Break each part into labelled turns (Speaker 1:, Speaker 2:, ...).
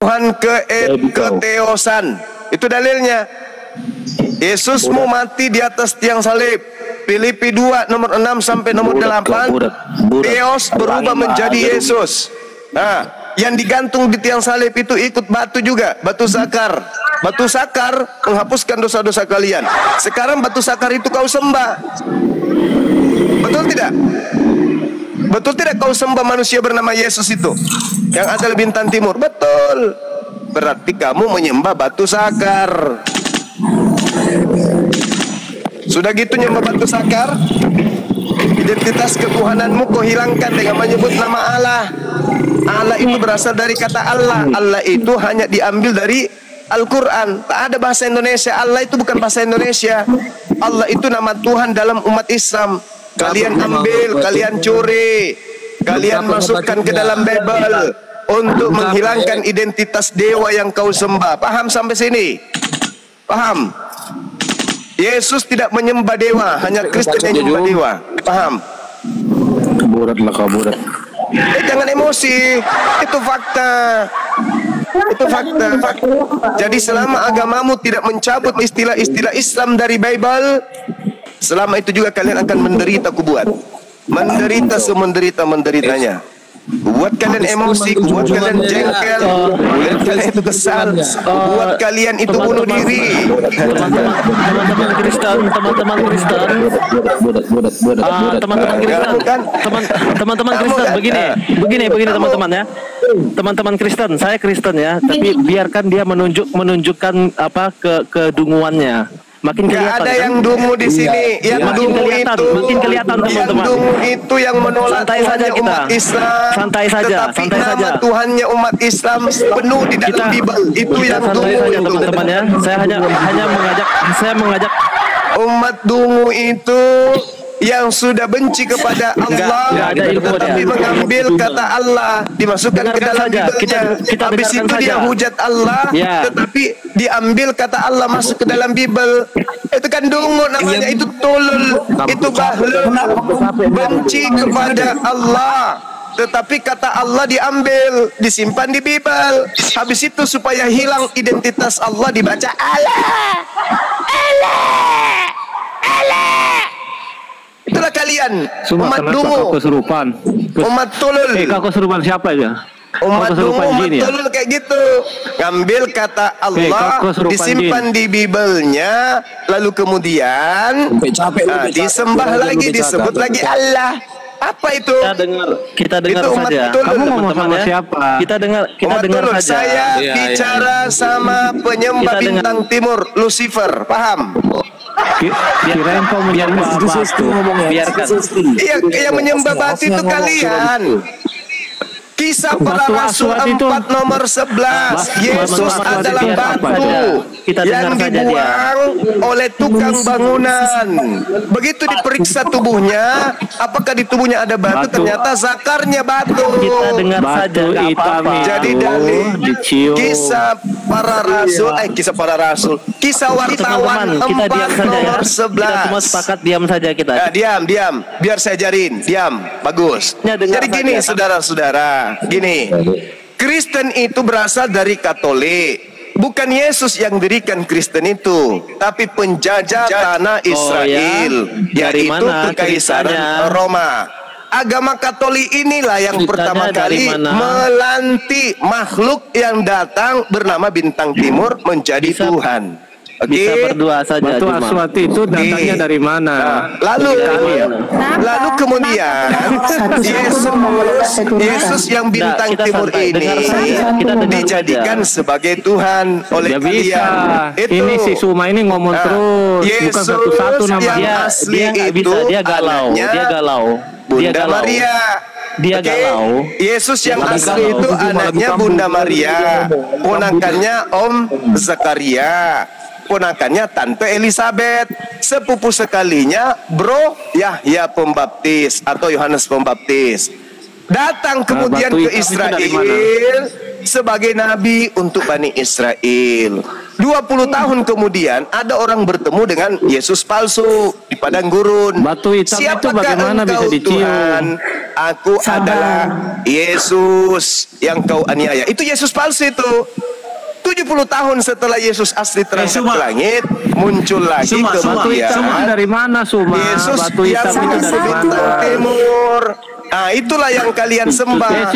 Speaker 1: Tuhan keteosan. Itu dalilnya. Yesusmu mati di atas tiang salib. Filipi 2 nomor 6 sampai nomor 8. Theos berubah menjadi Yesus. Nah, yang digantung di tiang salib itu ikut batu juga, batu sakar. Batu sakar menghapuskan dosa-dosa kalian. Sekarang batu sakar itu kau sembah. Betul tidak? Betul tidak kau sembah manusia bernama Yesus itu yang ada di bintang timur? Betul. Berarti kamu menyembah batu sakar. Sudah gitu nyembah batu sakar, identitas ketuhananmu kau hilangkan dengan menyebut nama Allah. Allah itu berasal dari kata Allah. Allah itu hanya diambil dari Al-Quran. Tak ada bahasa Indonesia. Allah itu bukan bahasa Indonesia. Allah itu nama Tuhan dalam umat Islam. Kalian ambil, kalian curi, kalian masukkan ke dalam Bible untuk menghilangkan identitas dewa yang kau sembah. Paham sampai sini? Paham? Yesus tidak menyembah dewa, hanya Kristen yang menyembah dewa. Paham?
Speaker 2: Kaburat.
Speaker 1: Jangan emosi. Itu fakta. Itu fakta. Jadi selama agamamu tidak mencabut istilah-istilah Islam dari Bible, selama itu juga kalian akan menderita. Kubuat menderita semenderita-menderitanya. Buat kalian emosi, buat kalian jengkel, buat kalian itu kesal, buat kalian itu bunuh diri.
Speaker 3: Teman-teman Kristen, teman-teman Kristen, begini teman-teman ya. Teman-teman Kristen, saya Kristen ya, tapi biarkan dia menunjukkan apa kedunguannya. Makin kelihatan.
Speaker 1: Gak ada yang dungu di sini. Yang dungu itu,
Speaker 3: makin kelihatan teman-teman.
Speaker 1: Yang dungu itu yang menolak Tuhannya umat Islam.
Speaker 3: Santai saja.
Speaker 1: Nama Tuhannya umat Islam penuh di dalam Bible. Itu yang dungu
Speaker 3: teman-teman ya. Saya mengajak
Speaker 1: umat dungu itu yang sudah benci kepada Allah, tetapi mengambil kata Allah dimasukkan ke dalam Bible-nya. Habis itu dia hujat Allah, tetapi diambil kata Allah masuk ke dalam Bible. Itu kan dungu namanya, itu tulul, itu bahlul, benci kepada Allah, tetapi kata Allah diambil, disimpan di Bible. Habis itu supaya hilang identitas Allah dibaca Allah. Itulah kalian, umat dungu, umat tulul.
Speaker 2: Kau kesurupan siapa aja?
Speaker 1: Umat dungu, umat tulul kayak gitu. Ngambil kata Allah, disimpan di Bible-nya, lalu kemudian disembah lagi, disebut lagi Allah. Apa itu?
Speaker 3: Kita dengar saja.
Speaker 2: Kamu ngomong sama siapa?
Speaker 3: Kita dengar saja.
Speaker 1: Saya bicara sama penyembah bintang timur, Lucifer. Paham?
Speaker 2: Kirain kau menyembah batu.
Speaker 3: Biarkan.
Speaker 1: Iya, yang menyembah batu itu kalian. Kisah para Rasul 4 nomor 11. Yesus adalah batu yang dibuang oleh tukang bangunan. Begitu diperiksa tubuhnya, apakah di tubuhnya ada batu? Ternyata zakarnya batu.
Speaker 3: Kita dengar saja.
Speaker 1: Jadi dari kisah para rasul, kisah wartawan 4 nomor 11.
Speaker 3: Kita semua sepakat diam saja kita.
Speaker 1: Diam. Biar saya ajarin. Diam. Bagus. Jadi gini saudara-saudara. Gini, Kristen itu berasal dari Katolik. Bukan Yesus yang dirikan Kristen itu, tapi penjajah tanah Israel, yaitu Kekaisaran Roma. Agama Katolik inilah yang pertama kali melantik makhluk yang datang bernama bintang timur menjadi Tuhan.
Speaker 3: Bisa berdua saja.
Speaker 2: Batu Aswati itu datangnya dari mana?
Speaker 1: Lalu kemudian Yesus yang bintang timur ini dijadikan sebagai Tuhan oleh kalian.
Speaker 2: Ini si Suma ini ngomong terus, bukan satu-satu namanya.
Speaker 3: Dia galau.
Speaker 1: Bunda Maria. Dia galau. Yesus yang asli itu anaknya Bunda Maria, ponakannya Om Zakaria, ponakannya Tante Elizabeth, sepupu sekalinya Bro Yahya Pembaptis atau Yohanes Pembaptis. Datang kemudian ke Israel sebagai nabi untuk Bani Israel. 20 tahun kemudian ada orang bertemu dengan Yesus palsu di padang gurun.
Speaker 2: Batu hitam itu bagaimana bisa dicium?
Speaker 1: aku adalah Yesus yang kau aniaya. Itu Yesus palsu itu. 70 tahun setelah Yesus asli terangkat ke langit, muncul lagi kemudian.
Speaker 3: Suma dari mana Suma?
Speaker 1: Yesus
Speaker 3: Batu hitam itu dari mana?
Speaker 1: Timur. Nah, itulah yang kalian sembah.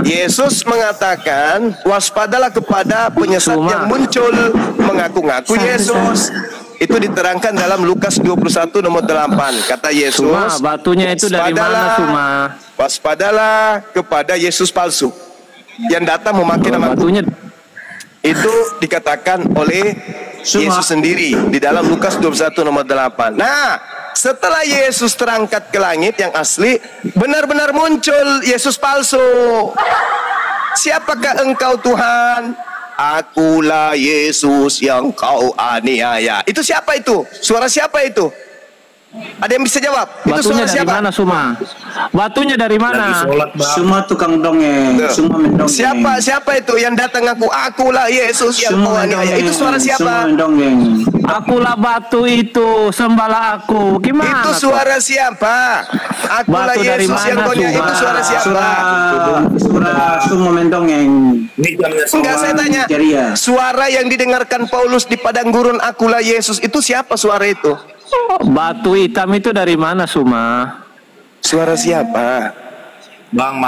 Speaker 1: Yesus mengatakan, waspadalah kepada penyesat yang muncul mengaku-ngaku Yesus. Itu diterangkan dalam Lukas 21 nomor 8. Kata Yesus,
Speaker 3: batunya itu dari mana Suma?
Speaker 1: Waspadalah kepada Yesus palsu yang datang memakai nama batunya. Itu dikatakan oleh Yesus sendiri di dalam Lukas 21 nomor 8. Nah, setelah Yesus terangkat ke langit yang asli, benar-benar muncul Yesus palsu. Siapakah engkau Tuhan? Akulah Yesus yang kau aniaya. Itu siapa itu? Suara siapa itu? Ada yang bisa jawab?
Speaker 3: Batunya
Speaker 1: itu suara
Speaker 3: dari
Speaker 1: siapa?
Speaker 3: mana Suma? Batunya dari mana?
Speaker 4: Semua tukang dongeng, semua mendongeng.
Speaker 1: Siapa itu yang datang akulah Yesus yang kau aniaya. Itu suara siapa?
Speaker 3: Akulah batu itu, sembahlah aku. Gimana?
Speaker 1: Itu suara siapa? Akulah
Speaker 3: batu
Speaker 1: Yesus yang kau aniaya. Itu suara siapa?
Speaker 4: Semua mendongeng.
Speaker 1: Enggak, saya tanya. Suara yang didengarkan Paulus di padang gurun, akulah Yesus. Itu siapa suara itu?
Speaker 3: Batu hitam itu dari mana Suma?
Speaker 1: Suara siapa?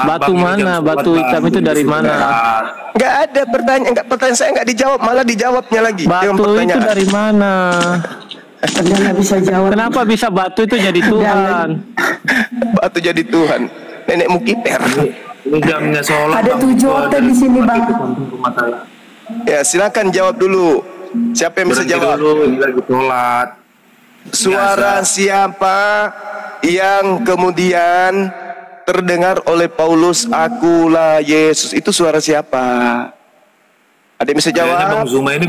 Speaker 3: Batu mana? Batu hitam itu dari mana?
Speaker 1: Enggak ada pertanyaan saya enggak dijawab, malah dijawabnya lagi.
Speaker 3: Batu itu dari mana?
Speaker 5: Dia nggak bisa jawab.
Speaker 3: Kenapa bisa batu itu jadi Tuhan?
Speaker 1: Batu jadi Tuhan. Nenekmu kiper.
Speaker 4: Ini jamnya sholat.
Speaker 5: Ada 7 hotel di sini bang.
Speaker 1: Ya silakan jawab dulu. Siapa yang bisa jawab?
Speaker 4: Ini lagi sholat.
Speaker 1: Suara siapa yang kemudian terdengar oleh Paulus, akulah Yesus? Itu suara siapa? Ada yang bisa jawab?
Speaker 4: Kayaknya Bang Zuma ini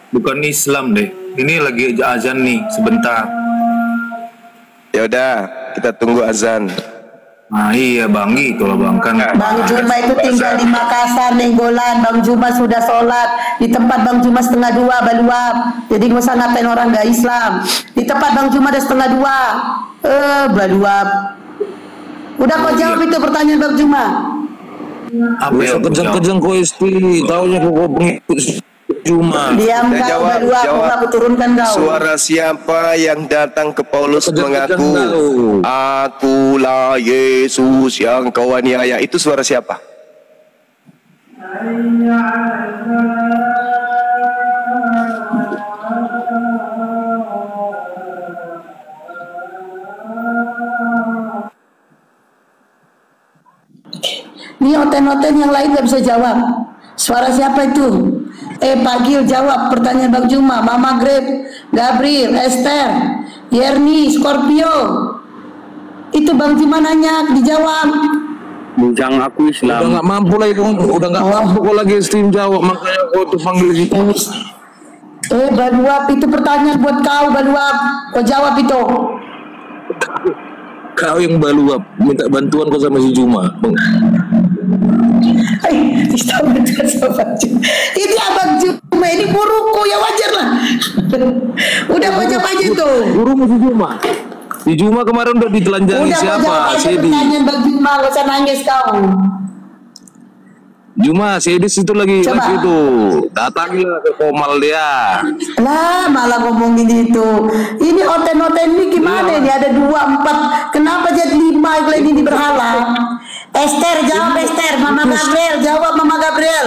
Speaker 4: bukan Islam deh. Ini lagi azan nih, sebentar.
Speaker 1: Ya udah, kita tunggu azan.
Speaker 4: Nah iya Bang, gitu lah Bang kan.
Speaker 5: Bang Juma itu tinggal di Makassar, Nenggolan. Bang Juma sudah sholat di tempat Bang Juma 1:30 baluap. Jadi gak usah ngatain orang gak Islam. Di tempat Bang Juma ada 1:30 baluap. Udah kau jawab itu pertanyaan Bang Juma.
Speaker 4: Apa yang
Speaker 6: kejang-kejang kau isti, taunya kau pengikut Juma.
Speaker 5: Diam kau baluap, aku turunkan kau.
Speaker 1: Suara siapa yang datang ke Paulus mengaku, akulah Yesus yang kau aniaya? Itu suara siapa?
Speaker 5: Ini hotel-hotel yang lain gak bisa jawab. Suara siapa itu? Pagil jawab pertanyaan Bang Juma. Mama Grab, Gabriel, Esther, Yerni, Scorpio. Itu Bang Juma nanya, dijawab.
Speaker 3: Bujang aku Islam.
Speaker 6: Udah nggak mampu lagi, udah nggak mampu kok lagi stream jawab, makanya kau tuh panggil gitu.
Speaker 5: Baluap, itu pertanyaan buat kau Baluap. Kau jawab itu.
Speaker 6: Kau yang baluap, minta bantuan kau sama si Juma.
Speaker 5: Ini Abang Juma, ini buruku ya wajar lah. Udah kau jawab aja tuh.
Speaker 6: Gurumu si Juma. Si Juma kemarin udah ditelanjangi siapa? Sedi.
Speaker 5: Pertanyaan Bang Juma, gak usah nangis kau.
Speaker 6: Juma, Sedis itu lagi itu. Datanglah ke Komal dia.
Speaker 5: Lah malah ngomongin itu. Ini hotel-hotel ini gimana ini? Ada 2, 4. Kenapa jadi 5 ini berhala? Esther jawab, Esther. Mama Gabriel jawab, Mama Gabriel.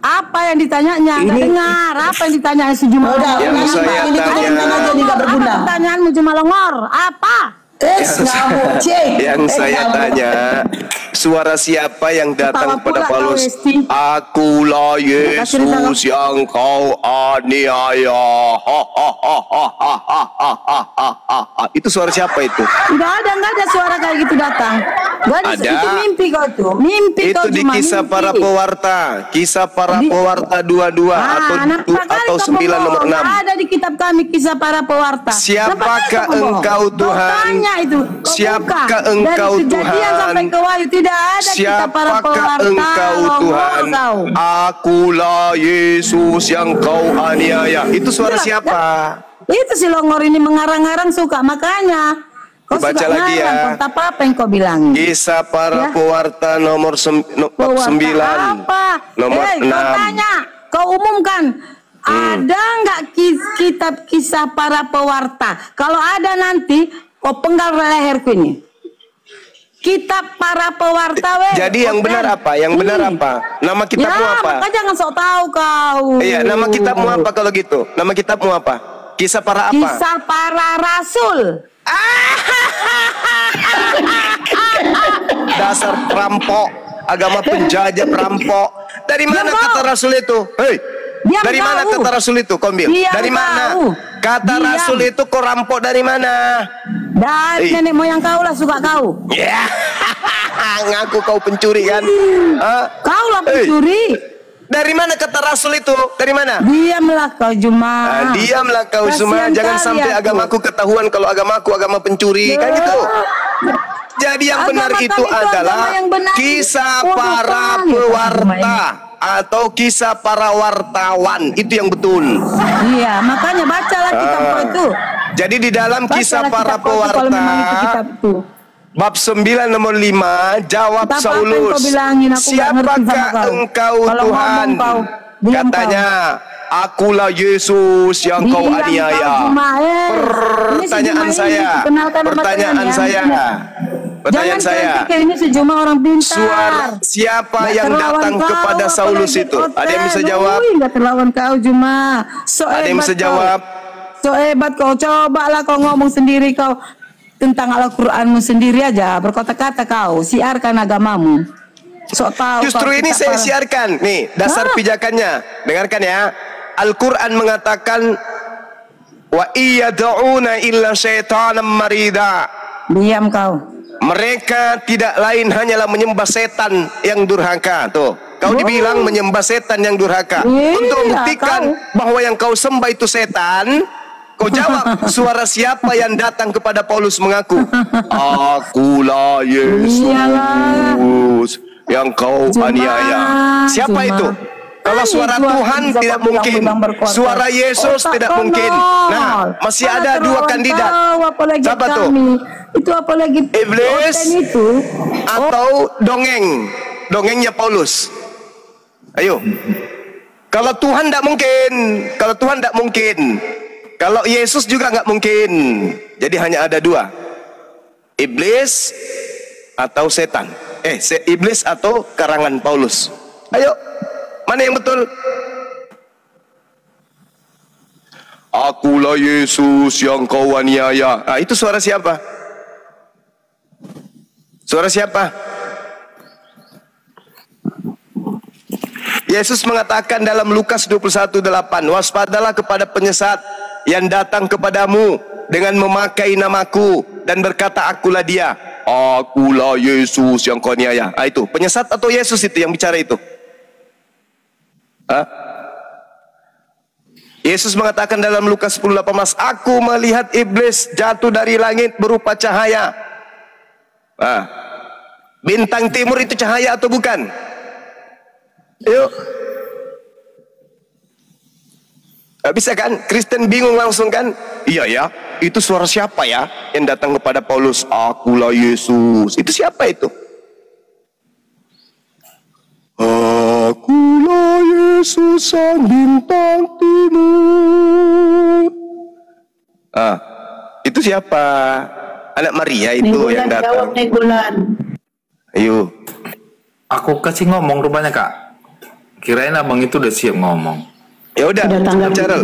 Speaker 7: Apa yang ditanyanya? Nggak dengar. Apa yang ditanya si Juma?
Speaker 5: Udah,
Speaker 1: yang saya tanya.
Speaker 7: Apa pertanyaanmu Juma Longor? Apa?
Speaker 1: Yang saya tanya, suara siapa yang datang kepada Paulus? Akulah Yesus yang kau aniaya. Itu suara siapa itu?
Speaker 7: Nggak ada suara kayak gitu datang.
Speaker 1: Ada.
Speaker 7: Itu mimpi kau tuh. Mimpi
Speaker 1: itu
Speaker 7: kau
Speaker 1: di
Speaker 7: cuma
Speaker 1: kisah
Speaker 7: mimpi.
Speaker 1: para pewarta, kisah para pewarta 22 atau 9 nomor 6.
Speaker 7: Ada di kitab kami kisah para pewarta.
Speaker 1: Siapakah engkau Tuhan?
Speaker 7: Itu.
Speaker 1: Siapakah engkau
Speaker 7: Dari Kejadian sampai ke Wahyu tidak ada kita para
Speaker 1: Siapakah
Speaker 7: pewarta.
Speaker 1: engkau Tuhan? Akulah Yesus yang kau aniaya. Itu suara siapa?
Speaker 7: Itu si Longor ini mengarang-arang suka, makanya Kau
Speaker 1: Baca
Speaker 7: suka
Speaker 1: lagi ya.
Speaker 7: ngarang, kau apa yang kau bilang?
Speaker 1: Kisah para
Speaker 7: Ya.
Speaker 1: pewarta nomor bab 9.
Speaker 7: Apa?
Speaker 1: Nomor
Speaker 7: Kau
Speaker 1: 6.
Speaker 7: tanya, kau umumkan. Ada nggak kitab kisah para pewarta? Kalau ada nanti, kau penggal leherku ini. Kitab para pewarta, weh.
Speaker 1: Jadi yang benar apa? Yang benar apa? Nama kitabmu
Speaker 7: ya,
Speaker 1: apa?
Speaker 7: maka jangan sok tahu kau.
Speaker 1: Iya, nama kitabmu apa kalau gitu? Nama kitabmu apa? Kisah para apa?
Speaker 7: Kisah para rasul.
Speaker 1: Dasar perampok, agama penjajah perampok. Dari mana
Speaker 7: Diam
Speaker 1: kata
Speaker 7: kau.
Speaker 1: Rasul itu? Hei,
Speaker 7: Diam
Speaker 1: dari mana
Speaker 7: kau.
Speaker 1: kata Rasul itu, Kombil?
Speaker 7: Diam
Speaker 1: Dari mana?
Speaker 7: kau.
Speaker 1: Kata
Speaker 7: Diam.
Speaker 1: Rasul itu kau rampok dari mana?
Speaker 7: Dan nenek moyang kau lah suka kau.
Speaker 1: Ya, ngaku kau pencuri kan? Hah?
Speaker 7: Kau lah pencuri.
Speaker 1: Dari mana kata Rasul itu? Dari mana?
Speaker 7: Diamlah kau Juma.
Speaker 1: Diamlah kau semua.
Speaker 7: Kasihan
Speaker 1: Jangan
Speaker 7: kali
Speaker 1: sampai
Speaker 7: aku.
Speaker 1: agamaku ketahuan kalau agamaku agama pencuri. Kan gitu. Jadi yang benar
Speaker 7: Agama
Speaker 1: itu
Speaker 7: kami itu
Speaker 1: adalah
Speaker 7: agama yang benar.
Speaker 1: kisah
Speaker 7: Bodoh
Speaker 1: para
Speaker 7: kali
Speaker 1: pewarta atau kisah para wartawan. Itu yang betul.
Speaker 7: Iya, makanya bacalah kitab kau itu.
Speaker 1: Jadi di dalam kisah
Speaker 7: Bacalah
Speaker 1: para
Speaker 7: kitab kau itu kalau memang itu kitab
Speaker 1: pewarta
Speaker 7: itu.
Speaker 1: bab 9 nomor 5 jawab
Speaker 7: Entah apa yang
Speaker 1: Saulus,
Speaker 7: kau bilangin, aku nggak ngerti sama
Speaker 1: siapakah
Speaker 7: kau.
Speaker 1: engkau
Speaker 7: Kalau
Speaker 1: Tuhan?
Speaker 7: ngomong kau, diam
Speaker 1: Katanya, akulah Yesus yang kau
Speaker 7: Diam
Speaker 1: aniaya.
Speaker 7: kau, Juma. Ini si
Speaker 1: Pertanyaan
Speaker 7: Juma
Speaker 1: saya,
Speaker 7: ini dikenalkan sama
Speaker 1: pertanyaan
Speaker 7: Tuhan, ya.
Speaker 1: saya, pertanyaan
Speaker 7: Jangan
Speaker 1: saya.
Speaker 7: kalian pikir ini sejumlah orang pintar.
Speaker 1: Suara siapa
Speaker 7: Nggak
Speaker 1: yang
Speaker 7: terlawan
Speaker 1: datang
Speaker 7: kau,
Speaker 1: kepada Saulus
Speaker 7: apalagi
Speaker 1: itu?
Speaker 7: hotel.
Speaker 1: Ada yang bisa jawab?
Speaker 7: Nggak terlawan kau Juma. So
Speaker 1: Ada yang
Speaker 7: hebat
Speaker 1: bisa
Speaker 7: kau.
Speaker 1: jawab?
Speaker 7: So hebat kau. Cobalah kau ngomong sendiri kau tentang Al-Quranmu sendiri aja. Berkata-kata kau. Siarkan agamamu. Sok tahu.
Speaker 1: Justru
Speaker 7: kau
Speaker 1: ini
Speaker 7: kita
Speaker 1: saya
Speaker 7: para-
Speaker 1: siarkan. Nih, dasar pijakannya. Dengarkan ya. Al-Quran mengatakan, wa iyada'una illa syaitanan marida.
Speaker 7: Diam kau.
Speaker 1: Mereka tidak lain hanyalah menyembah setan yang durhaka. Tuh, kau dibilang menyembah setan yang durhaka.
Speaker 7: Iya,
Speaker 1: Untuk membuktikan
Speaker 7: kau.
Speaker 1: bahwa yang kau sembah itu setan, kau jawab, suara siapa yang datang kepada Paulus mengaku, akulah Yesus
Speaker 7: Iyalah.
Speaker 1: yang kau
Speaker 7: Cuma,
Speaker 1: aniaya. Siapa
Speaker 7: cuma.
Speaker 1: itu? Kalau suara
Speaker 7: Itu
Speaker 1: Tuhan
Speaker 7: bisa
Speaker 1: tidak
Speaker 7: kau
Speaker 1: mungkin,
Speaker 7: bilang berkuasa.
Speaker 1: suara Yesus
Speaker 7: Otak
Speaker 1: tidak
Speaker 7: kau
Speaker 1: mungkin.
Speaker 7: nol.
Speaker 1: Nah, masih
Speaker 7: Mana
Speaker 1: ada dua
Speaker 7: terlawan
Speaker 1: kandidat.
Speaker 7: kau, apalagi
Speaker 1: Siapa tuh?
Speaker 7: kami. Itu apalagi
Speaker 1: Iblis
Speaker 7: Oten itu.
Speaker 1: atau dongengnya Paulus. Ayo. Kalau Tuhan tidak mungkin, kalau Tuhan tidak mungkin, kalau Yesus juga nggak mungkin. Jadi hanya ada dua, iblis atau setan. Iblis atau karangan Paulus. Ayo, mana yang betul? Akulah Yesus yang kau aniaya. Itu suara siapa? Suara siapa? Yesus mengatakan dalam Lukas 21:8, waspadalah kepada penyesat yang datang kepadamu dengan memakai namaku dan berkata akulah dia. Akulah Yesus yang kau aniaya. Itu penyesat atau Yesus itu yang bicara itu? Yesus mengatakan dalam Lukas 10:18, aku melihat iblis jatuh dari langit berupa cahaya. Bintang timur itu cahaya atau bukan? Yuk. Gak bisa kan? Kristen bingung langsung kan? Iya ya, itu suara siapa ya yang datang kepada Paulus? Akulah Yesus. Itu siapa itu? Akulah Yesus sang bintang timur. Itu siapa? Anak Maria itu yang datang. Ayo.
Speaker 4: Aku kasih ngomong rupanya kak. Kirain abang itu udah siap ngomong.
Speaker 1: Ya udah, bicara.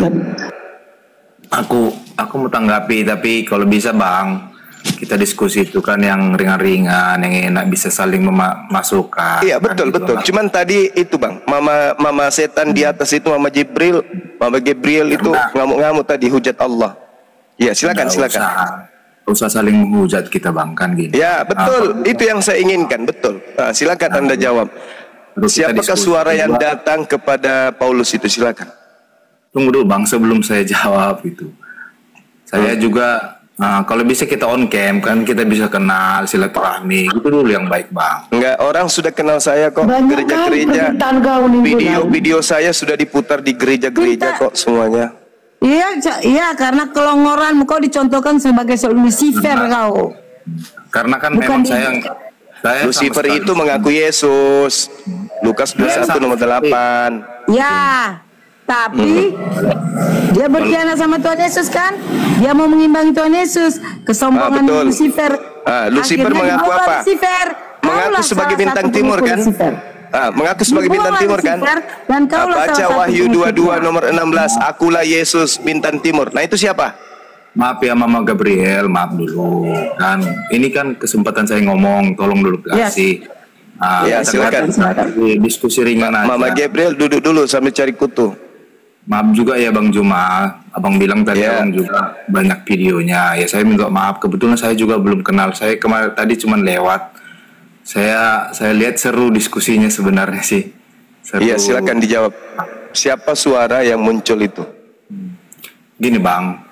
Speaker 4: Aku mau tanggapi, tapi kalau bisa bang, kita diskusi itu kan yang ringan-ringan, yang enak bisa saling memasukkan.
Speaker 1: Iya betul
Speaker 4: kan,
Speaker 1: betul.
Speaker 4: Gitu,
Speaker 1: Cuman tadi itu bang, mama setan di atas itu mama Gabriel itu ngamuk-ngamuk tadi hujat Allah. Iya silakan silakan.
Speaker 4: Usah saling menghujat kita bang kan gini.
Speaker 1: Ya betul, itu yang saya inginkan betul. Silakan Anda jawab. Siapakah suara yang datang kepada Paulus itu? Silakan.
Speaker 4: Tunggu dulu bang, sebelum saya jawab itu. Saya juga kalau bisa kita on cam kan kita bisa kenal silaturahmi itu dulu yang baik bang.
Speaker 1: Enggak, orang sudah kenal saya kok. Gereja-gereja, video-video saya sudah diputar di gereja-gereja kok semuanya.
Speaker 7: Iya, karena kelongoran kau dicontohkan sebagai Lucifer kau.
Speaker 4: Karena kan
Speaker 7: Bukan
Speaker 4: memang saya
Speaker 1: Lucifer
Speaker 4: sama sekali-
Speaker 1: itu mengaku Yesus. Lukas 21 nomor 8.
Speaker 7: Ya, tapi dia berkhianat sama Tuhan Yesus kan? Dia mau mengimbangi Tuhan Yesus. Kesombongan
Speaker 1: betul.
Speaker 7: Lucifer.
Speaker 1: Lucifer
Speaker 7: Akhirnya
Speaker 1: mengaku
Speaker 7: dibawa
Speaker 1: apa?
Speaker 7: Lucifer.
Speaker 1: Mengaku
Speaker 7: Kaulah
Speaker 1: sebagai
Speaker 7: salah
Speaker 1: bintang
Speaker 7: satu
Speaker 1: timur
Speaker 7: pengikut
Speaker 1: kan?
Speaker 7: Lucifer.
Speaker 1: Mengaku sebagai bintang
Speaker 7: Dibawa
Speaker 1: timur kan?
Speaker 7: Lucifer, dan kaulah
Speaker 1: Baca
Speaker 7: salah satu
Speaker 1: Wahyu 22
Speaker 7: pengikutnya.
Speaker 1: nomor 16. Akulah Yesus bintang timur. Nah itu siapa?
Speaker 4: Maaf ya Mama Gabriel, maaf dulu. Kan ini kan kesempatan saya ngomong, tolong dulu kasih.
Speaker 1: Ya, silakan.
Speaker 4: Diskusi ringan aja.
Speaker 1: Mama Gabriel duduk dulu sambil cari kutu.
Speaker 4: Maaf juga ya Bang Juma, Abang bilang tadi
Speaker 1: Ya.
Speaker 4: Abang juga banyak videonya. Ya saya minta maaf, kebetulan saya juga belum kenal. Saya kemarin tadi cuman lewat. Saya lihat seru diskusinya sebenarnya sih. Seru.
Speaker 1: Iya, silakan dijawab. Siapa suara yang muncul itu?
Speaker 4: Gini Bang,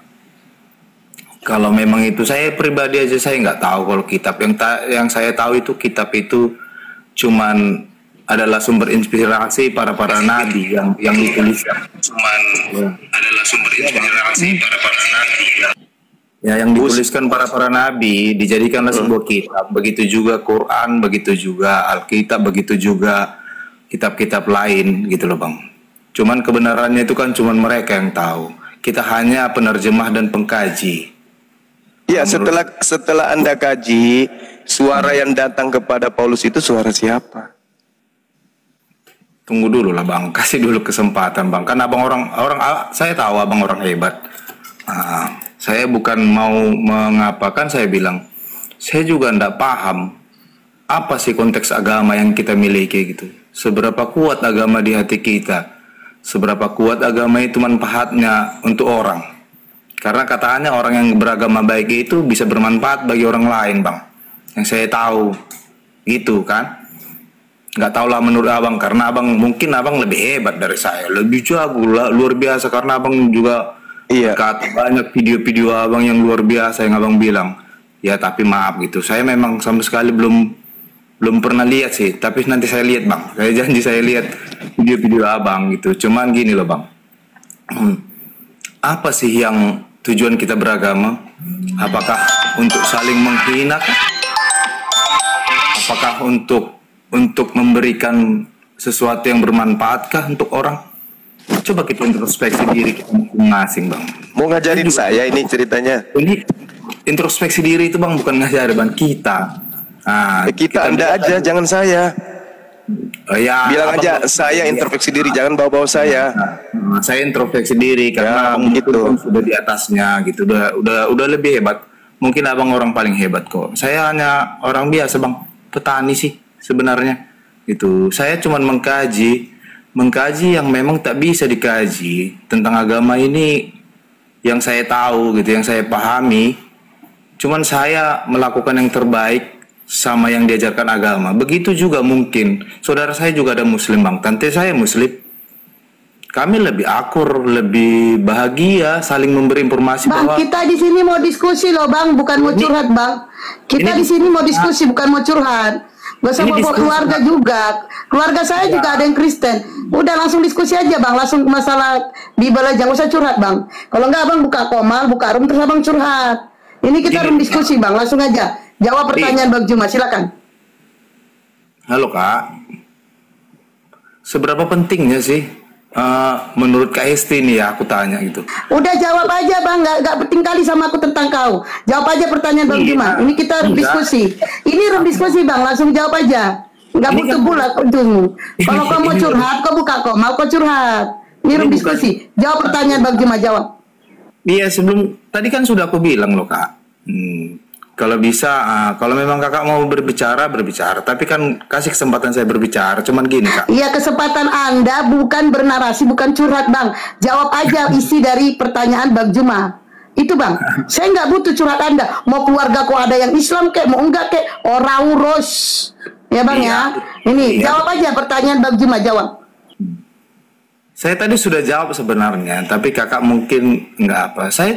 Speaker 4: kalau memang itu saya pribadi aja saya nggak tahu kalau kitab yang saya tahu itu kitab itu cuman adalah sumber inspirasi para nabi yang dituliskan. Adalah sumber inspirasi para nabi. Ya, yang dituliskan para nabi dijadikanlah sebuah kitab. Begitu juga Quran, begitu juga Alkitab, begitu juga kitab-kitab lain gitu loh Bang. Cuman kebenarannya itu kan cuman mereka yang tahu. Kita hanya penerjemah dan pengkaji.
Speaker 1: Ya, setelah Anda kaji, suara yang datang kepada Paulus itu suara siapa?
Speaker 4: Tunggu dulu lah Bang, kasih dulu kesempatan Bang. Kan abang orang saya tahu abang orang hebat. Saya bukan mau mengapakan, saya bilang saya juga ndak paham apa sih konteks agama yang kita miliki gitu. Seberapa kuat agama di hati kita, seberapa kuat agama itu manfaatnya untuk orang. Karena katanya orang yang beragama baik itu bisa bermanfaat bagi orang lain Bang. Yang saya tahu gitu kan. Nggak tahu lah menurut abang, karena mungkin abang lebih hebat dari saya, lebih jago lah, luar biasa, karena abang juga kata banyak video-video abang yang luar biasa yang abang bilang. Ya tapi maaf gitu, saya memang sama sekali belum pernah lihat sih, tapi nanti saya lihat Bang, saya janji saya lihat video-video abang gitu. Cuman gini loh Bang, apa sih yang tujuan kita beragama? Apakah untuk saling menghina? Apakah untuk memberikan sesuatu yang bermanfaatkah untuk orang? Coba kita introspeksi diri kita masing-masing Bang.
Speaker 1: Mau ngajarin saya ini ceritanya?
Speaker 4: Ini introspeksi diri itu Bang, bukan ngajarin Bang, kita.
Speaker 1: Kita Anda aja, jangan saya.
Speaker 4: Ya,
Speaker 1: bilang aja saya introspeksi diri, jangan bawa-bawa saya.
Speaker 4: Saya introspeksi diri karena abang gitu sudah di atasnya gitu, udah lebih hebat. Mungkin abang orang paling hebat kok. Saya hanya orang biasa Bang, petani sih sebenarnya. Itu saya cuma mengkaji yang memang tak bisa dikaji tentang agama ini, yang saya tahu gitu, yang saya pahami. Cuman saya melakukan yang terbaik sama yang diajarkan agama. Begitu juga mungkin saudara saya juga ada muslim Bang, tante saya muslim. Kami lebih akur, lebih bahagia, saling memberi informasi
Speaker 5: Bang,
Speaker 4: bahwa
Speaker 5: kita di sini mau diskusi loh Bang, bukan mau curhat Bang. Kita di sini mau diskusi, bukan mau curhat. Gak usah bawa keluarga juga. Keluarga saya juga ada yang Kristen. Udah langsung diskusi aja Bang, langsung masalah Bible aja, gak usah curhat Bang. Kalau enggak Abang buka komal, buka room terus Abang curhat. Ini kita room diskusi Bang, langsung aja. Jawab pertanyaan Bang Juma, silakan.
Speaker 4: Halo Kak, seberapa pentingnya sih menurut Kak Esti nih ya, aku tanya gitu.
Speaker 5: Udah jawab aja Bang, nggak penting kali sama aku tentang kau. Jawab aja pertanyaan Bang Juma. Ini kita diskusi. Ini room diskusi Bang, langsung jawab aja. Nggak butuh pula ujungmu. Kalau kau mau curhat, kau buka mau kau curhat. Ini room diskusi. Jawab pertanyaan Bang Juma, jawab.
Speaker 4: Iya, sebelum tadi kan sudah aku bilang loh Kak. Kalau bisa, kalau memang kakak mau berbicara, tapi kan kasih kesempatan saya berbicara, cuman gini Kak.
Speaker 5: Iya, kesempatan Anda bukan bernarasi, bukan curhat Bang. Jawab aja isi dari pertanyaan Bang Juma. Itu Bang, saya nggak butuh curhat Anda. Mau keluarga kok ada yang Islam kek, mau enggak kek, orang urus. Ya Bang ya. Ini jawab aja pertanyaan Bang Juma, jawab.
Speaker 4: Saya tadi sudah jawab sebenarnya, tapi kakak mungkin nggak apa. Saya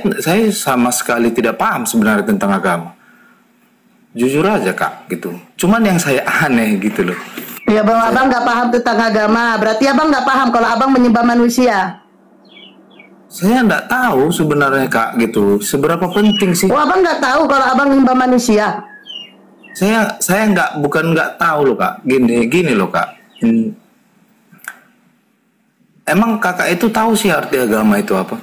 Speaker 4: sama sekali tidak paham sebenarnya tentang agama. Jujur aja Kak, gitu. Cuman yang saya aneh gitu loh.
Speaker 5: Ya Bang, Abang nggak paham tentang agama. Berarti Abang nggak paham kalau Abang menyembah manusia.
Speaker 4: Saya nggak tahu sebenarnya Kak gitu. Seberapa penting sih?
Speaker 5: Oh, abang nggak tahu kalau abang nyembah manusia?
Speaker 4: Saya bukan nggak tahu loh Kak. Gini loh Kak. Emang kakak itu tahu sih arti agama itu apa?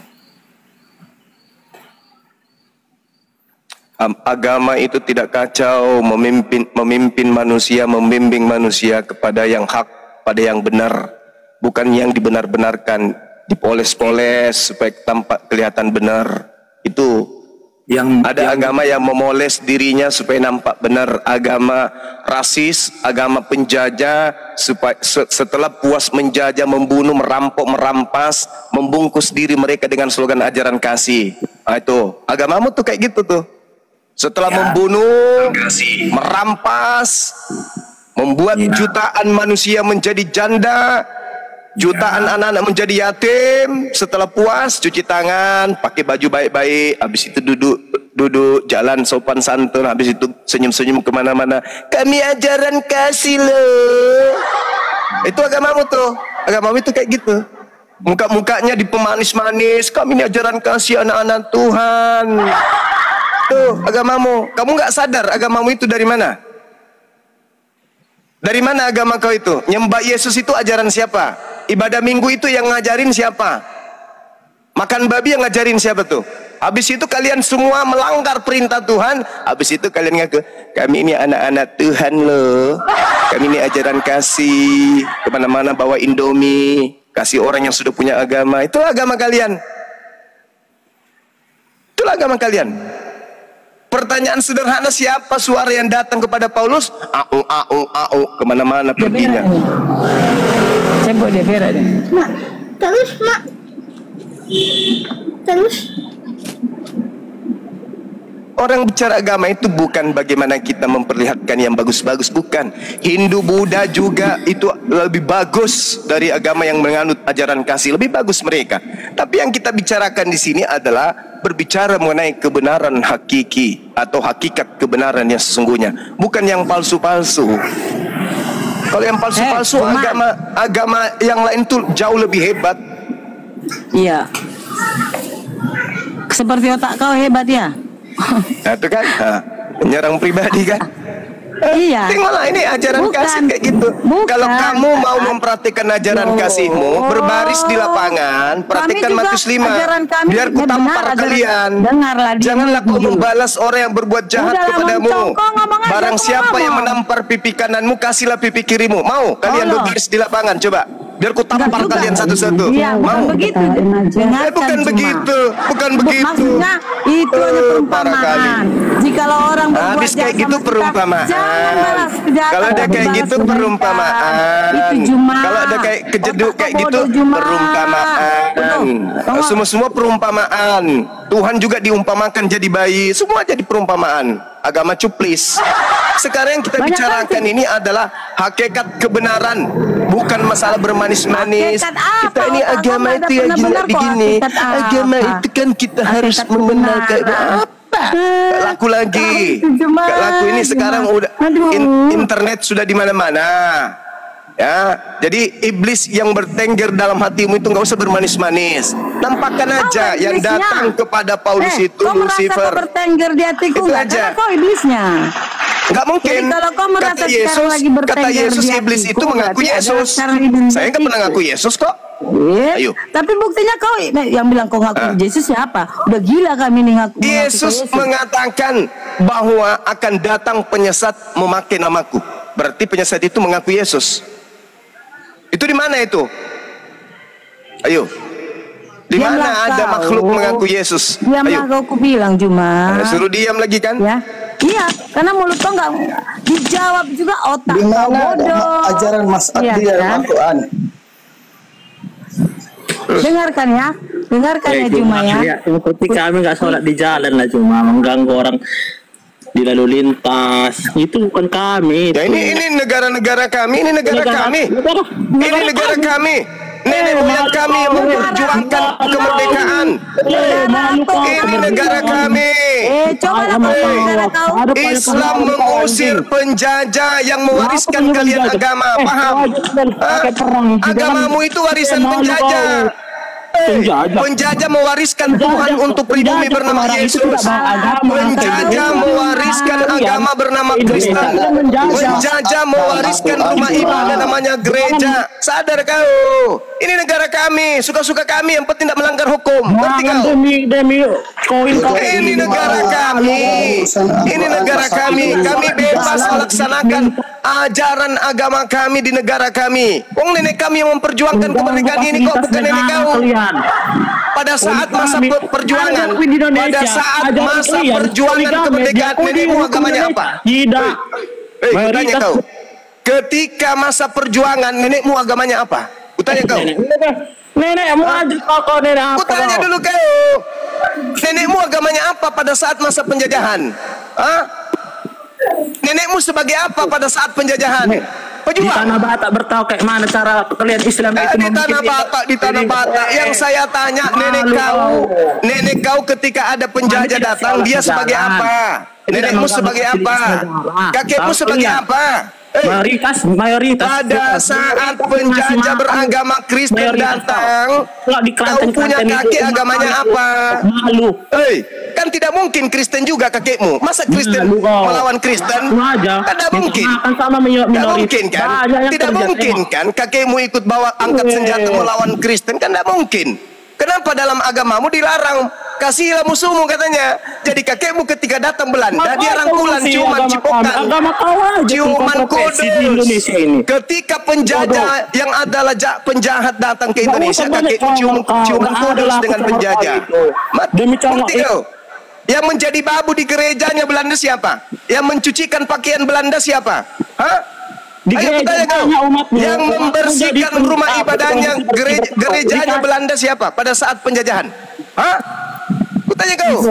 Speaker 1: Agama itu tidak kacau, memimpin manusia, membimbing manusia kepada yang hak, pada yang benar, bukan yang dibenar-benarkan, dipoles-poles supaya tampak kelihatan benar. Itu ada agama yang memoles dirinya supaya nampak benar, agama rasis, agama penjajah, supaya setelah puas menjajah, membunuh, merampok, merampas, membungkus diri mereka dengan slogan ajaran kasih. Nah, itu agamamu tuh kayak gitu tuh. Setelah membunuh, merampas, membuat jutaan manusia menjadi janda, jutaan anak-anak menjadi yatim. Setelah puas, cuci tangan, pakai baju baik-baik, habis itu duduk jalan sopan santun, habis itu senyum-senyum kemana-mana. Kami ajaran kasih loh. Itu agamamu tuh. Agamamu itu kayak gitu. Muka-mukanya dipemanis-manis. Kami ini ajaran kasih anak-anak Tuhan. Tuh agamamu. Kamu nggak sadar agamamu itu dari mana? Dari mana agama kau itu? Nyembah Yesus itu ajaran siapa? Ibadah minggu itu yang ngajarin siapa? Makan babi yang ngajarin siapa tuh? Habis itu kalian semua melanggar perintah Tuhan. Habis itu kalian ngaku, kami ini anak-anak Tuhan loh. Kami ini ajaran kasih. Kemana-mana bawa Indomie, kasih orang yang sudah punya agama. Itulah agama kalian. Itulah agama kalian. Pertanyaan sederhana, siapa suara yang datang kepada Paulus? Au, kemana-mana perginya.
Speaker 7: Cembok dia Vera deh.
Speaker 8: Mak, terus.
Speaker 1: Orang bicara agama itu bukan bagaimana kita memperlihatkan yang bagus-bagus, bukan. Hindu, Buddha juga itu lebih bagus dari agama yang menganut ajaran kasih, lebih bagus mereka. Tapi yang kita bicarakan di sini adalah berbicara mengenai kebenaran hakiki atau hakikat kebenaran yang sesungguhnya, bukan yang palsu-palsu. Kalau yang palsu-palsu, agama yang lain tuh jauh lebih hebat.
Speaker 7: Iya. Seperti otak kau hebat ya.
Speaker 1: Nah itu kan menyerang pribadi kan.
Speaker 7: Iya.
Speaker 1: Tengoklah ini ajaran kasih kayak gitu. Kalau kamu mau mempraktikkan ajaran kasihmu, berbaris di lapangan, praktikkan Matius 5. Biar ku tampar kalian. Janganlah kau membalas orang yang berbuat jahat kepadamu. Barang siapa yang menampar pipi kananmu, kasihlah pipi kirimu. Mau kalian berbaris di lapangan, coba. Biar ku tampar kalian satu-satu. Mau?
Speaker 7: Begitu.
Speaker 1: Bukan begitu. Bukan begitu.
Speaker 7: Maksudnya itu perumpamaan. Jikalau orang berbuat
Speaker 1: habis kayak gitu perumpamaan.
Speaker 7: Kalau
Speaker 1: ada kayak gitu perumpamaan. Kalau ada kayak kejeduk kayak gitu perumpamaan. Semua perumpamaan. Tuhan juga diumpamakan jadi bayi. Semua jadi perumpamaan. Agama cuplis. Sekarang yang kita bicarakan ini adalah hakikat kebenaran, bukan masalah bermanis-manis. Kita ini agama itu ya gila begini. Agama itu kan kita harus membenarkan apa? Gak laku lagi. Gak laku ini sekarang udah internet sudah di mana-mana. Ya, jadi iblis yang bertengger dalam hatimu itu nggak usah bermanis-manis. Nampakkan aja yang datang kepada Paulus itu Lucifer.
Speaker 7: Kau bertengger di hatiku
Speaker 1: itu
Speaker 7: nggak?
Speaker 1: aja.
Speaker 7: Karena kau iblisnya.
Speaker 1: Nggak mungkin.
Speaker 7: Jadi kalau kau merasa
Speaker 1: Kata Yesus iblis itu mengaku Yesus. Saya nggak pernah ngaku Yesus kok. Ayo.
Speaker 7: Tapi buktinya kau yang bilang kau ngaku Yesus siapa? Udah gila kami nih ngaku
Speaker 1: Yesus mengatakan bahwa akan datang penyesat memakai namaku. Berarti penyesat itu mengaku Yesus. Itu di mana itu? Ayo. Di mana ada makhluk mengaku Yesus?
Speaker 7: Diamlah kau bilang cuma.
Speaker 1: Suruh diam lagi kan?
Speaker 7: Ya. Iya, karena mulut kau nggak dijawab juga, otak kau bodoh.
Speaker 9: Ajaran Mas Adi
Speaker 7: ya,
Speaker 9: Al-Quran.
Speaker 7: Dengarkan ya cuma ya.
Speaker 3: Seperti kami nggak sholat di jalan lah, cuma mengganggu orang di lalu lintas. Itu bukan kami.
Speaker 1: Ya, ini negara-negara kami, ini negara kami. Ini negara kami. Nenek moyang kami yang memperjuangkan kemerdekaan. Ini negara kami. Islam mengusir penjajah yang mewariskan kalian agama. Paham? Agamamu itu warisan penjajah. Penjajah mewariskan Tuhan untuk pribumi bernama Yesus. Penjajah mewariskan agama bernama Kristen. Penjajah mewariskan rumah ibadah namanya gereja. Sadar kau? Ini negara kami, suka-suka kami, yang penting tidak melanggar hukum. Ngerti kau? Ini negara kami. Ini negara kami. Kami bebas melaksanakan ajaran agama kami di negara kami. Wong nenek kami yang memperjuangkan kemerdekaan ini kok, bukan nenek kau. Pada saat masa perjuangan, pada saat masa perjuangan kemerdekaan, nenekmu agamanya apa?
Speaker 2: Tidak.
Speaker 1: Kutanya kau. Ketika masa perjuangan, nenekmu agamanya apa? Kutanya kau.
Speaker 2: Nenekmu aja kok nenek apa?
Speaker 1: Kutanya dulu kau. Nenekmu agamanya apa pada saat masa penjajahan? Hah? Nenekmu sebagai apa pada saat penjajahan?
Speaker 2: Di Tanah Batak bertahu kayak mana cara kalian Islam itu
Speaker 1: di Tanah Batak yang saya tanya nenek kau ketika ada penjajah datang dia sebagai apa? Nenekmu sebagai apa? Kakekmu sebagai apa?
Speaker 2: Mayoritas
Speaker 1: pada saat penjajah beragama Kristen datang, kau punya kakek agamanya apa? Kan tidak mungkin Kristen juga kakekmu. Masa Kristen melawan Kristen? Kan tidak mungkin. Tidak mungkin kan? Tidak mungkin kan kakekmu ikut bawa angkat senjata melawan Kristen? Kan tidak mungkin. Kenapa dalam agamamu dilarang? Kasihlah musuhmu katanya. Jadi kakekmu ketika datang Belanda dia rangkulan ciuman cipokan, ciuman kudus. Ketika penjajah yang adalah penjahat datang ke Indonesia, kakekmu ciuman kudus dengan penjajah. Ngerti kau? Yang menjadi babu di gerejanya Belanda siapa? Yang mencucikan pakaian Belanda siapa? Hah? Ayo tanya kau. Yang membersihkan rumah ibadahnya gerejanya Belanda siapa pada saat penjajahan? Hah? Kutanya kau.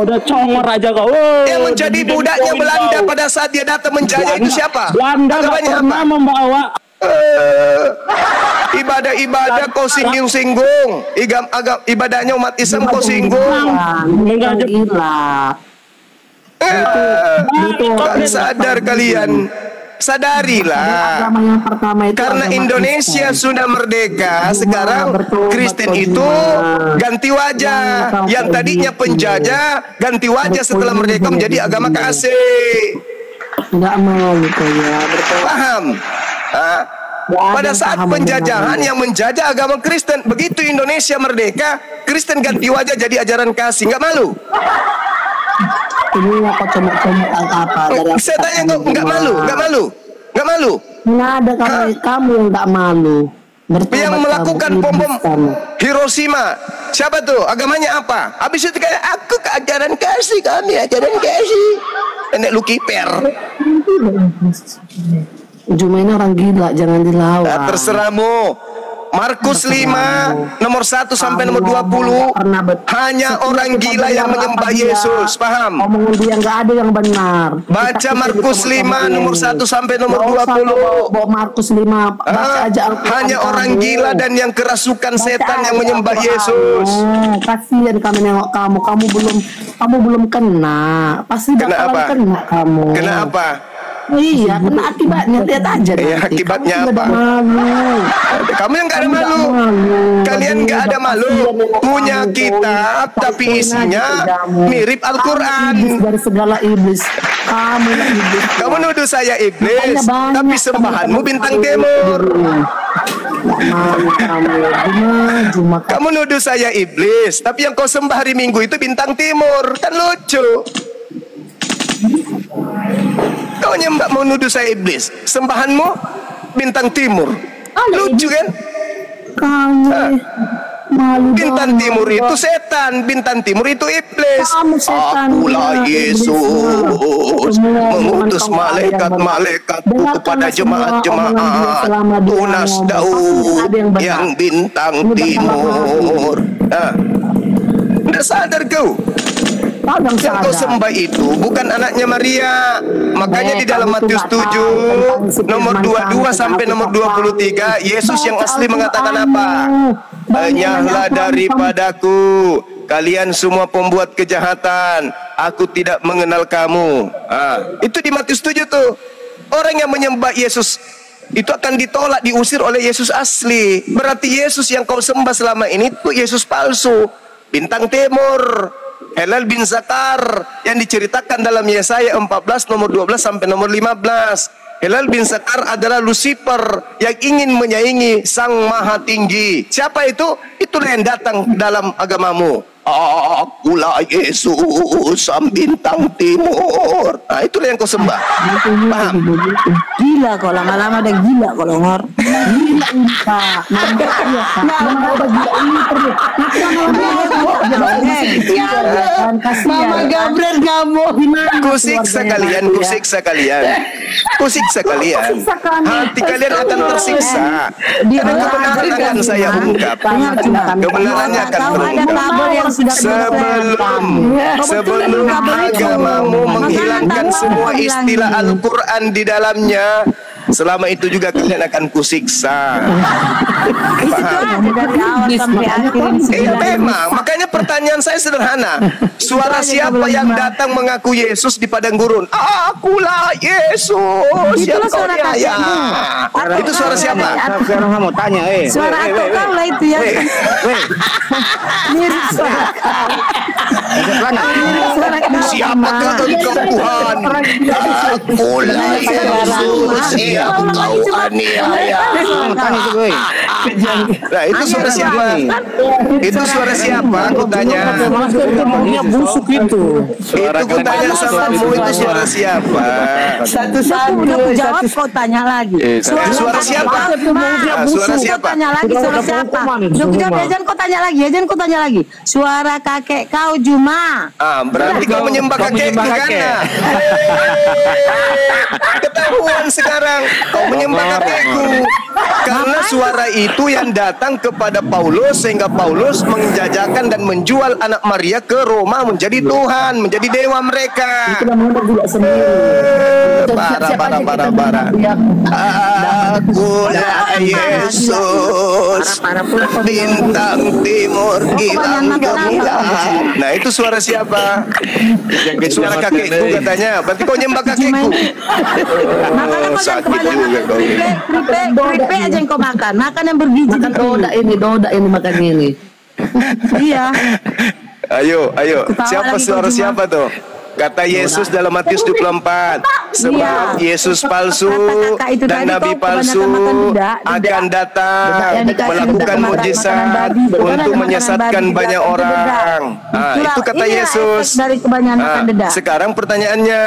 Speaker 1: Yang menjadi budaknya Belanda pada saat dia datang menjajah itu siapa? Agamanya apa?
Speaker 2: Membawa
Speaker 1: ibadah-ibadah kau singgung-singgung. Ibadahnya umat Islam kau singgung. Sadar kalian. Sadarilah, karena Indonesia sudah merdeka, sekarang Kristen itu ganti wajah. Yang tadinya penjajah ganti wajah setelah merdeka menjadi agama kasih.
Speaker 5: Enggak mau gitu ya.
Speaker 1: Paham? Pada saat penjajahan yang menjajah agama Kristen, begitu Indonesia merdeka, Kristen ganti wajah jadi ajaran kasih. Nggak malu?
Speaker 5: Ini apa comot-comot apa?
Speaker 1: Saya tanya kok nggak malu? Nggak malu? Nggak malu?
Speaker 5: Nggak ada kamu yang nggak malu.
Speaker 1: Yang melakukan bom Hiroshima, siapa tuh? Agamanya apa? Habis itu kayak aku ke ajaran kasih, kami ajaran kasih. Nenek lu kiper.
Speaker 5: Cuma ini orang gila, jangan dilawan.
Speaker 1: Terserahmu. Markus 5 nomor 1 sampai nomor 20. Hanya orang gila yang menyembah Yesus. Paham?
Speaker 5: Omongan dia nggak ada yang benar.
Speaker 1: Baca Markus 5 nomor 1 sampai nomor 20.
Speaker 5: Markus 5 baca aja.
Speaker 1: Hanya orang gila dan yang kerasukan setan yang menyembah Yesus.
Speaker 5: Kasihan kami nengok kamu. Kamu belum kena. Pasti bakalan kena kamu.
Speaker 1: Kena apa?
Speaker 5: Iya, kena akibatnya. Lihat aja.
Speaker 1: Iya, akibatnya apa? Kamu yang gak ada malu. Kalian gak ada malu. Punya kitab tapi isinya mirip Al-Quran.
Speaker 5: Dari segala iblis.
Speaker 1: Kamu nuduh saya iblis, tapi sembahanmu bintang timur. Kamu nuduh saya iblis, tapi yang kau sembah hari Minggu itu bintang timur. Kan lucu. Kau nyembah mau nuduh saya iblis, sembahanmu bintang timur. Lucu kan? Bintang timur itu setan, bintang timur itu iblis. Akulah Yesus mengutus malaikat-malaikatku kepada jemaat-jemaat tunas Daud yang bintang timur. Tidak sadar kau? Yang kau sembah itu bukan anaknya Maria. Makanya di dalam Matius 7 nomor 22 sampai nomor 23 Yesus yang asli mengatakan apa? Enyahlah daripadaku kalian semua pembuat kejahatan, aku tidak mengenal kamu. Itu di Matius 7 tuh. Orang yang menyembah Yesus itu akan ditolak, diusir oleh Yesus asli. Berarti Yesus yang kau sembah selama ini itu Yesus palsu, bintang timur, Helal bin Zakar yang diceritakan dalam Yesaya 14 nomor 12 sampai nomor 15. Helal bin Zakar adalah Lucifer yang ingin menyaingi Sang Maha Tinggi. Siapa itu? Itulah yang datang dalam agamamu. Akulah Yesus sang bintang timur. Nah, itulah yang kau sembah. Paham?
Speaker 7: Gila kok, lama-lama udah gila kok Longor. Gila ini Pak. Mama Gabriel kamu
Speaker 1: Kusiksa kalian, kusiksa kalian, kusiksa kalian. Hati kalian akan tersiksa. Karena kebenaran akan saya ungkap. Kebenarannya akan terungkap. Sebelum agamamu menghilangkan semua istilah Al-Quran di dalamnya, selama itu juga kalian akan kusiksa. Memang, makanya pertanyaan saya sederhana. Suara siapa yang datang mengaku Yesus di padang gurun? Akulah Yesus yang kau niaya. Itu suara siapa?
Speaker 2: Sekarang kamu tanya,
Speaker 7: suara kau lah itu ya. Mirip suara kau.
Speaker 1: Siapakah engkau Tuhan? Akulah Yesus yang kau aniaya. Nah, itu suara siapa? Itu suara siapa? Aku tanya.
Speaker 2: Busuk itu.
Speaker 1: Itu ku tanya sama kamu, itu suara siapa?
Speaker 7: Satu-satu jawab, kau tanya lagi.
Speaker 1: Suara siapa? Suara siapa?
Speaker 7: Kau tanya lagi suara siapa? Udah jawab Ejan, kau tanya lagi. Ejan, kau tanya lagi. Suara kakek kau Juma.
Speaker 1: Berarti kau menyembah kakekku kan? Ketahuan sekarang kau menyembah kakekku. Karena suara itu yang datang kepada Paulus, sehingga Paulus menjajakan dan menjual anak Maria ke Roma menjadi Tuhan, menjadi dewa mereka. Bara. Akulah Yesus bintang timur hilang gemilang. Nah, itu suara siapa? Suara kakekku katanya. Berarti kau nyembah kakekku. Sakit juga kau.
Speaker 7: Keripik aja yang kau makan. Makan yang bergizi.
Speaker 5: Makan doda ini makan ini.
Speaker 7: Iya.
Speaker 1: Ayo. Siapa suara siapa tuh? Kata Yesus dalam Matius 24, sebab Yesus palsu dan nabi palsu akan datang melakukan mujizat untuk menyesatkan banyak orang. Itu kata Yesus. Sekarang pertanyaannya,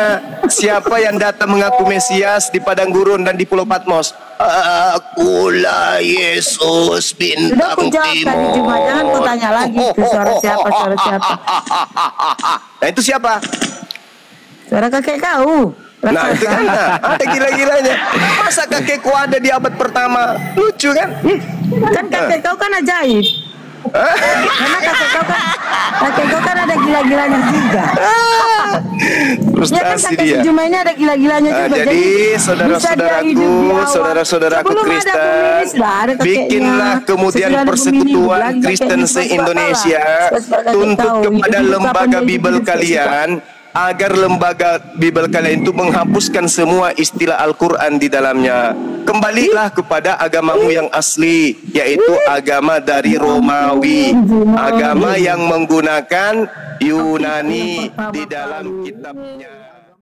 Speaker 1: siapa yang datang mengaku Mesias di padang gurun dan di Pulau Patmos? Akulah Yesus bintang timur.
Speaker 7: Jangan kau tanya lagi itu suara siapa.
Speaker 1: Nah, itu siapa?
Speaker 7: Suara kakek kau.
Speaker 1: Nah, itu kan ada gila-gilanya. Masa kakekku ada di abad pertama? Lucu kan?
Speaker 7: Kan kakek kau kan ajaib. Karena kakek kau kan ada gila-gilanya juga.
Speaker 1: Frustasi
Speaker 7: ya kan,
Speaker 1: dia.
Speaker 7: Juma ini ada gila-gilanya juga.
Speaker 1: Jadi saudara-saudaraku Kristen, bikinlah kemudian persekutuan Kristen se-Indonesia, tuntut kepada lembaga Bible kalian agar lembaga Bible kalian itu menghapuskan semua istilah Al-Quran di dalamnya. Kembalilah kepada agamamu yang asli, yaitu agama dari Romawi, agama yang menggunakan Yunani di dalam kitabnya.